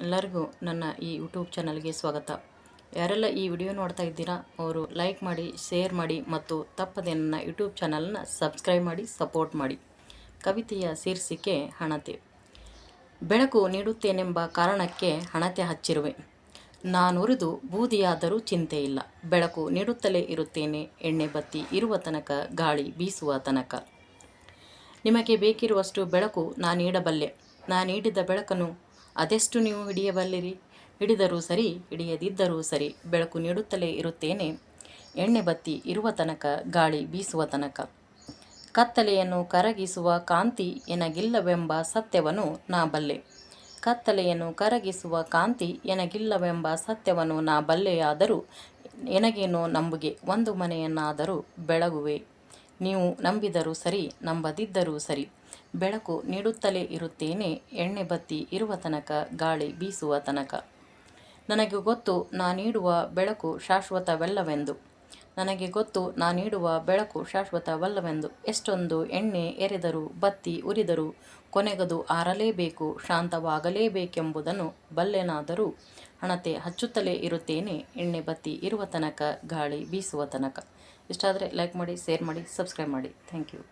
ಎಲ್ಲರಿಗೂ ನನ್ನ ಈ ಯೂಟ್ಯೂಬ್ ಚಾನಲ್ಗೆ ಸ್ವಾಗತ. ಯಾರೆಲ್ಲ ಈ ವಿಡಿಯೋ ನೋಡ್ತಾ ಇದ್ದೀರಾ ಅವರು ಲೈಕ್ ಮಾಡಿ, ಶೇರ್ ಮಾಡಿ ಮತ್ತು ತಪ್ಪದೆ ನನ್ನ ಯೂಟ್ಯೂಬ್ ಚಾನಲ್ನ ಸಬ್ಸ್ಕ್ರೈಬ್ ಮಾಡಿ ಸಪೋರ್ಟ್ ಮಾಡಿ. ಕವಿತೆಯ ಶೀರ್ಷಿಕೆ ಹಣತೆ. ಬೆಳಕು ನೀಡುತ್ತೇನೆಂಬ ಕಾರಣಕ್ಕೆ ಹಣತೆ ಹಚ್ಚಿರುವೆ. ನಾನುರಿದು ಬೂದಿಯಾದರೂ ಚಿಂತೆ ಇಲ್ಲ. ಬೆಳಕು ನೀಡುತ್ತಲೇ ಇರುತ್ತೇನೆ, ಎಣ್ಣೆ ಬತ್ತಿ ಇರುವ ತನಕ, ಗಾಳಿ ಬೀಸುವ ತನಕ. ನಿಮಗೆ ಬೇಕಿರುವಷ್ಟು ಬೆಳಕು ನೀಡಬಲ್ಲೆ. ನೀಡಿದ ಬೆಳಕನ್ನು ಅದೆಷ್ಟು ನೀವು ಹಿಡಿಯಬಲ್ಲಿರಿ? ಹಿಡಿದರೂ ಸರಿ, ಹಿಡಿಯದಿದ್ದರೂ ಸರಿ, ಬೆಳಕು ನೀಡುತ್ತಲೇ ಇರುತ್ತೇನೆ, ಎಣ್ಣೆ ಬತ್ತಿ ಇರುವ ತನಕ, ಗಾಳಿ ಬೀಸುವ ತನಕ. ಕತ್ತಲೆಯನ್ನು ಕರಗಿಸುವ ಕಾಂತಿ ಎನಗಿಲ್ಲವೆಂಬ ಸತ್ಯವನ್ನು ನಾ ಬಲ್ಲೆ. ಕತ್ತಲೆಯನ್ನು ಕರಗಿಸುವ ಕಾಂತಿ ಎನಗಿಲ್ಲವೆಂಬ ಸತ್ಯವನ್ನು ನಾ ಬಲ್ಲೆಯಾದರೂ ಎನಗೇನೋ ನಂಬುಗೆ ಒಂದು ಮನೆಯನ್ನಾದರೂ ಬೆಳಗುವೆ. ನೀವು ನಂಬಿದರೂ ಸರಿ, ನಂಬದಿದ್ದರೂ ಸರಿ, ಬೆಳಕು ನೀಡುತ್ತಲೇ ಇರುತ್ತೇನೆ, ಎಣ್ಣೆ ಬತ್ತಿ ಇರುವ ತನಕ, ಗಾಳಿ ಬೀಸುವ ತನಕ. ನನಗೆ ಗೊತ್ತು ನೀಡುವ ಬೆಳಕು ಶಾಶ್ವತವಲ್ಲವೆಂದು. ನನಗೆ ಗೊತ್ತು ನೀಡುವ ಬೆಳಕು ಶಾಶ್ವತವಲ್ಲವೆಂದು. ಎಷ್ಟೊಂದು ಎಣ್ಣೆ ಎರೆದರೂ, ಬತ್ತಿ ಉರಿದರೂ ಕೊನೆಗದು ಆರಲೇಬೇಕು, ಶಾಂತವಾಗಲೇಬೇಕೆಂಬುದನ್ನು ಬಲ್ಲೆನಾದರೂ ಹಣತೆ ಹಚ್ಚುತ್ತಲೇ ಇರುತ್ತೇನೆ, ಎಣ್ಣೆ ಬತ್ತಿ ಇರುವ ತನಕ, ಗಾಳಿ ಬೀಸುವ ತನಕ. ಇಷ್ಟಾದರೆ ಲೈಕ್ ಮಾಡಿ, ಶೇರ್ ಮಾಡಿ, ಸಬ್ಸ್ಕ್ರೈಬ್ ಮಾಡಿ. Thank you.